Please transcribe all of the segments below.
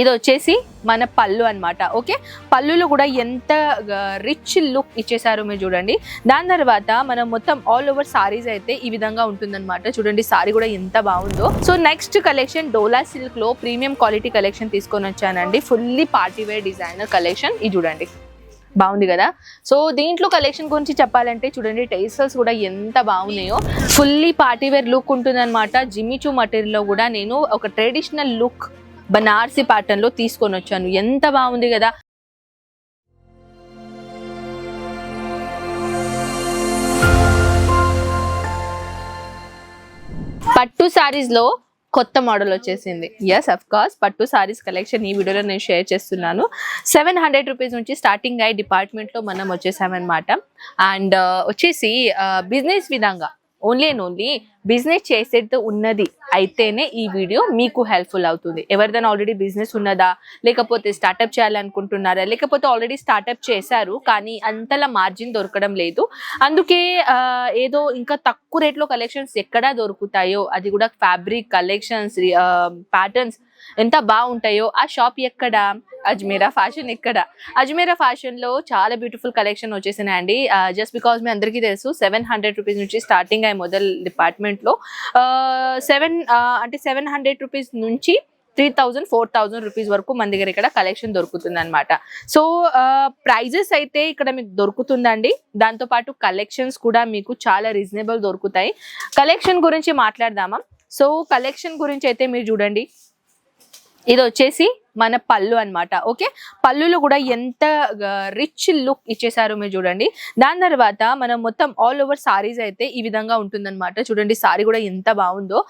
ఇది వచ్చేసి మన పళ్ళు అన్నమాట. ఓకే, పళ్ళులో కూడా ఎంత రిచ్ లుక్ ఇచ్చేసారో మీరు చూడండి. దాని తర్వాత మనం మొత్తం ఆల్ ఓవర్ సారీస్ అయితే ఈ విధంగా ఉంటుందన్నమాట. చూడండి సారీ కూడా ఎంత బాగుందో. So next collection Dola silk లో ప్రీమియం క్వాలిటీ కలెక్షన్ తీసుకొని వచ్చానండి. Fully party wear designer collection. ఇది చూడండి బాగుంది కదా. సో దీంట్లో కలెక్షన్ గురించి చెప్పాలంటే చూడండి టేసల్స్ కూడా ఎంత బాగున్నాయో. ఫుల్లీ పార్టీ వేర్ లుక్ ఉంటుందన్నమాట. జిమ్మిచూ మటీరియల్ లో కూడా నేను ఒక ట్రెడిషనల్ లుక్ బనారసి ప్యాటర్న్ లో తీసుకొని వచ్చాను. ఎంత బాగుంది కదా. పట్టు సారీస్ లో కొత్త మోడల్ వచ్చేసింది. ఎస్ అఫ్ కోర్స్ పట్టు సారీస్ కలెక్షన్ ఈ వీడియోలో నేను షేర్ చేస్తున్నాను. 700 రూపీస్ నుంచి స్టార్టింగ్ అయ్యి డిపార్ట్మెంట్ లో మనం వచ్చేసామన్నమాట. అండ్ వచ్చేసి బిజినెస్ విధంగా ఓన్లీ అండ్ ఓన్లీ బిజినెస్ చేసేది ఉన్నది అయితేనే ఈ వీడియో మీకు హెల్ప్ఫుల్ అవుతుంది. ఎవరిదైనా ఆల్రెడీ బిజినెస్ ఉన్నదా, లేకపోతే స్టార్ట్అప్ చేయాలనుకుంటున్నారా, లేకపోతే ఆల్రెడీ స్టార్ట్అప్ చేశారు కానీ అంతలా మార్జిన్ దొరకడం లేదు, అందుకే ఏదో ఇంకా తక్కువ రేట్లో కలెక్షన్స్ ఎక్కడా దొరుకుతాయో, అది కూడా ఫ్యాబ్రిక్ కలెక్షన్స్ ప్యాటర్న్స్ ఎంత బాగుంటాయో ఆ షాప్ ఎక్కడ, అజ్మీరా ఫ్యాషన్. ఇక్కడ అజ్మీరా ఫ్యాషన్ లో చాలా బ్యూటిఫుల్ కలెక్షన్ వచ్చేసినాయండి. జస్ట్ బికాస్ మీ అందరికీ తెలుసు 700 రూపీస్ నుంచి స్టార్టింగ్ అయ్యి మొదలు డిపార్ట్మెంట్ లో 700 రూపీస్ నుంచి 3000 4000 రూపీస్ వరకు మన దగ్గర ఇక్కడ కలెక్షన్ దొరుకుతుంది అనమాట. సో ప్రైజెస్ అయితే ఇక్కడ మీకు దొరుకుతుందండి. దాంతో పాటు కలెక్షన్స్ కూడా మీకు చాలా రీజనబుల్ దొరుకుతాయి. కలెక్షన్ గురించి మాట్లాడదామా. సో కలెక్షన్ గురించి అయితే మీరు చూడండి, ఇది వచ్చేసి మన పళ్ళు అన్నమాట. ఓకే, పళ్ళులో కూడా ఎంత రిచ్ లుక్ ఇచ్చేసారో మీరు చూడండి. దాని తర్వాత మనం మొత్తం ఆల్ ఓవర్ సారీస్ అయితే ఈ విధంగా ఉంటుందన్నమాట. చూడండి సారీ కూడా ఎంత బాగుందో.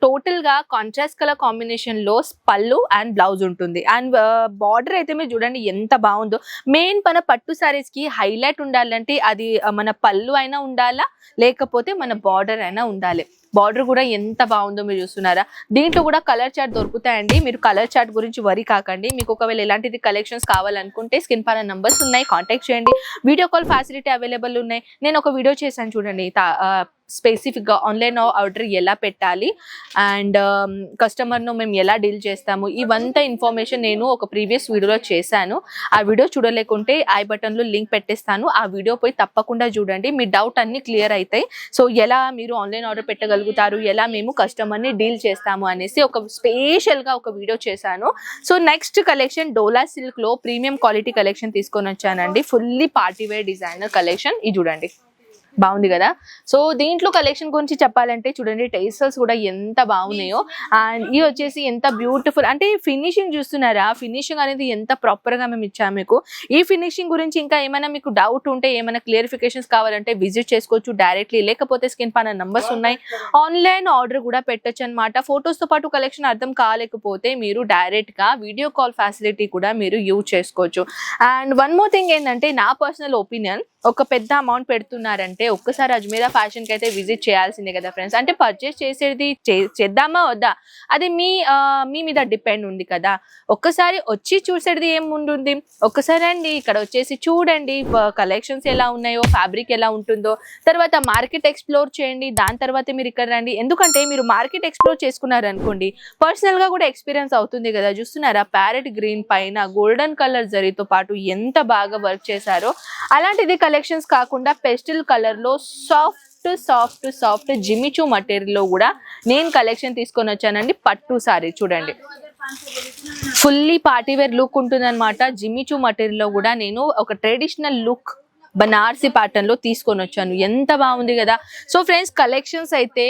టోటల్ గా కాంట్రాస్ట్ కలర్ కాంబినేషన్ లో పళ్ళు అండ్ బ్లౌజ్ ఉంటుంది. అండ్ బార్డర్ అయితే మీరు చూడండి ఎంత బాగుందో. మెయిన్ మన పట్టు సారీస్ కి హైలైట్ ఉండాలంటే అది మన పళ్ళు అయినా ఉండాలా, లేకపోతే మన బార్డర్ అయినా ఉండాలి. బార్డర్ కూడా ఎంత బాగుందో మీరు చూస్తున్నారా. దీంట్లో కూడా కలర్ చార్ట్ దొరుకుతాయండి. మీరు కలర్ చార్ట్ గురించి వరి కాకండి. మీకు ఒకవేళ ఎలాంటిది కలెక్షన్స్ కావాలనుకుంటే స్క్రీన్ పైన నంబర్స్ ఉన్నాయి, కాంటాక్ట్ చేయండి. వీడియో కాల్ ఫెసిలిటీ అవైలబుల్ ఉన్నాయి. నేను ఒక వీడియో చేశాను చూడండి, స్పెసిఫిక్గా ఆన్లైన్ ఆర్డర్ ఎలా పెట్టాలి అండ్ కస్టమర్ను మేము ఎలా డీల్ చేస్తాము, ఇవంతా ఇన్ఫర్మేషన్ నేను ఒక ప్రీవియస్ వీడియోలో చేశాను. ఆ వీడియో చూడలేకుంటే ఐ బటన్లో లింక్ పెట్టేస్తాను. ఆ వీడియో పోయి తప్పకుండా చూడండి. మీ డౌట్ అన్ని క్లియర్ అవుతాయి. సో ఎలా మీరు ఆన్లైన్ ఆర్డర్ పెట్టగలుగుతారు, ఎలా మేము కస్టమర్ని డీల్ చేస్తాము అనేసి ఒక స్పెషల్గా ఒక వీడియో చేశాను. So next collection Dola silk లో ప్రీమియం క్వాలిటీ కలెక్షన్ తీసుకొని వచ్చానండి. Fully party wear designer collection. ఇది చూడండి బాగుంది కదా. సో దీంట్లో కలెక్షన్ గురించి చెప్పాలంటే చూడండి టేసల్స్ కూడా ఎంత బాగున్నాయో. అండ్ ఇది వచ్చేసి ఎంత బ్యూటిఫుల్ అంటే ఫినిషింగ్ చూస్తున్నారా. ఫినిషింగ్ అనేది ఎంత ప్రాపర్ గా మేము ఇచ్చాము మీకు. ఈ ఫినిషింగ్ గురించి ఇంకా ఏమైనా మీకు డౌట్ ఉంటే, ఏమైనా క్లియరిఫికేషన్స్ కావాలంటే విజిట్ చేసుకోవచ్చు డైరెక్ట్లీ, లేకపోతే స్క్రీన్ పైన నంబర్స్ ఉన్నాయి. ఆన్లైన్ ఆర్డర్ కూడా పెట్టచ్చు అనమాట. ఫొటోస్ తో పాటు కలెక్షన్ అర్థం కాలేకపోతే మీరు డైరెక్ట్ గా వీడియో కాల్ ఫెసిలిటీ కూడా మీరు యూజ్ చేసుకోవచ్చు. అండ్ వన్ మోర్ థింగ్ ఏంటంటే నా పర్సనల్ ఒపీనియన్, ఒక పెద్ద అమౌంట్ పెడుతున్నారంటే ఒక్కసారి అజ్మీరా ఫ్యాషన్ కి అయితే విజిట్ చేయాల్సిందే కదా ఫ్రెండ్స్. అంటే పర్చేస్ చేసేది చేద్దామా వద్దా అది మీ మీద డిపెండ్ ఉంది కదా. ఒక్కసారి వచ్చి చూసేది ఏముంటుంది, ఒక్కసారి అండి ఇక్కడ వచ్చేసి చూడండి కలెక్షన్స్ ఎలా ఉన్నాయో, ఫ్యాబ్రిక్ ఎలా ఉంటుందో, తర్వాత మార్కెట్ ఎక్స్ప్లోర్ చేయండి. దాని తర్వాత మీరు ఇక్కడ రండి. ఎందుకంటే మీరు మార్కెట్ ఎక్స్ప్లోర్ చేసుకున్నారు అనుకోండి, పర్సనల్ గా కూడా ఎక్స్పీరియన్స్ అవుతుంది కదా. చూస్తున్నారా ప్యారెట్ గ్రీన్ పైన గోల్డెన్ కలర్ జరీతో పాటు ఎంత బాగా వర్క్ చేశారో. అలాంటిది కలెక్షన్స్ కాకుండా పెస్టల్ కలర్ లో సాఫ్ట్ జిమ్మిచూ మటీరియల్ లో కూడా నేను కలెక్షన్ తీసుకొని వచ్చానండి. పట్టు సారీ చూడండి ఫుల్లీ పార్టీ వేర్ లుక్ ఉంటుంది అనమాట. జిమ్మిచూ మటీరియల్ లో కూడా నేను ఒక ట్రెడిషనల్ లుక్ బనారసి ప్యాటర్న్ లో తీసుకొని వచ్చాను. ఎంత బాగుంది కదా. సో ఫ్రెండ్స్ కలెక్షన్స్ అయితే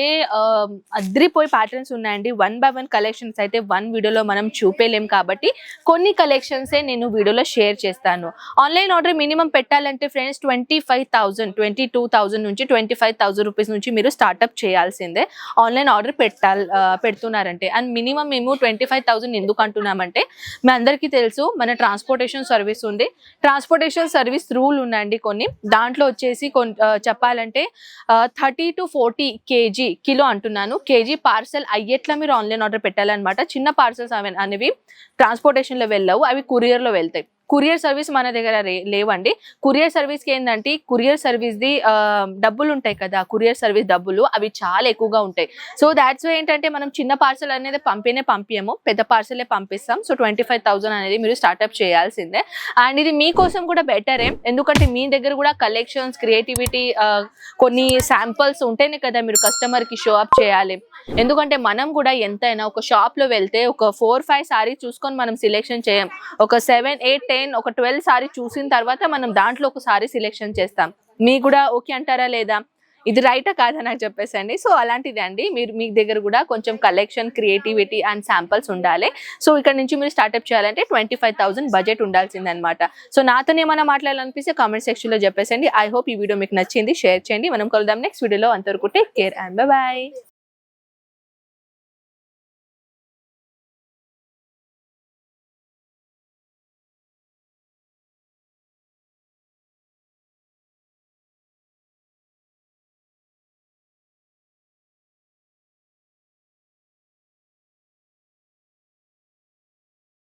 అద్రిపోయి ప్యాటర్న్స్ ఉన్నాయండి. 1 by 1 కలెక్షన్స్ అయితే వన్ వీడియోలో మనం చూపేలేం కాబట్టి కొన్ని కలెక్షన్సే నేను వీడియోలో షేర్ చేస్తాను. ఆన్లైన్ ఆర్డర్ మినిమం పెట్టాలంటే ఫ్రెండ్స్ 22,000 నుంచి 25,000 రూపీస్ నుంచి మీరు స్టార్ట్అప్ చేయాల్సిందే ఆన్లైన్ ఆర్డర్ పెడుతున్నారంటే. అండ్ మినిమం మేము 25,000 ఎందుకు అంటున్నామంటే మీ అందరికీ తెలుసు మన ట్రాన్స్పోర్టేషన్ సర్వీస్ ఉంది. ట్రాన్స్పోర్టేషన్ సర్వీస్ రూల్ ఉందండి కొన్ని. దాంట్లో వచ్చేసి చెప్పాలంటే 30 to 40 kg కిలో అంటున్నాను. కేజీ పార్సల్ అయ్యేట్లా మీరు ఆన్లైన్ ఆర్డర్ పెట్టాలన్నమాట. చిన్న పార్సల్స్ అనేవి ట్రాన్స్పోర్టేషన్ లో వెళ్ళవు, అవి కొరియర్ లో వెళ్తాయి. కొరియర్ సర్వీస్ మన దగ్గర లేవండి. కొరియర్ సర్వీస్ కి ఏంటంటే కొరియర్ సర్వీస్ ది డబ్బులు ఉంటాయి కదా, కొరియర్ సర్వీస్ డబ్బులు అవి చాలా ఎక్కువగా ఉంటాయి. సో దాట్స్ వై ఏంటంటే మనం చిన్న పార్సల్ అనేది పంపించము, పెద్ద పార్సలే పంపిస్తాం. సో 25,000 అనేది మీరు స్టార్ట్అప్ చేయాల్సిందే. అండ్ ఇది మీకోసం కూడా బెటరే, ఎందుకంటే మీ దగ్గర కూడా కలెక్షన్స్, క్రియేటివిటీ, కొన్ని శాంపుల్స్ ఉంటేనే కదా మీరు కస్టమర్ కి షో అప్ చేయాలి. ఎందుకంటే మనం కూడా ఎంతైనా ఒక షాప్ లో వెళ్తే ఒక 4-5 సారీ చూసుకొని మనం సెలెక్షన్ చేయం. ఒక 7-8-10 ఒక 12 సారీ చూసిన తర్వాత మనం దాంట్లో ఒక సారీ సెలెక్షన్ చేస్తాం. మీకు కూడా ఓకే అంటారా లేదా, ఇది రైటా కాదా నాకు చెప్పేసండి. సో అలాంటిది అండి, మీరు మీ దగ్గర కూడా కొంచెం కలెక్షన్, క్రియేటివిటీ అండ్ శాంపుల్స్ ఉండాలి. సో ఇక్కడ నుంచి మీరు స్టార్ట్అప్ చేయాలంటే 25,000 బడ్జెట్ ఉండాల్సిందనమాట. సో నాతో ఏమైనా మాట్లాడాలనిపిస్తే కామెంట్ సెక్షన్ లో చెప్పేసండి. ఐ హోప్ ఈ వీడియో మీకు నచ్చింది, షేర్ చేయండి. మనం కలుద్దాం నెక్స్ట్ వీడియోలో. అంతవరకు టేక్ కేర్ అండ్ బై.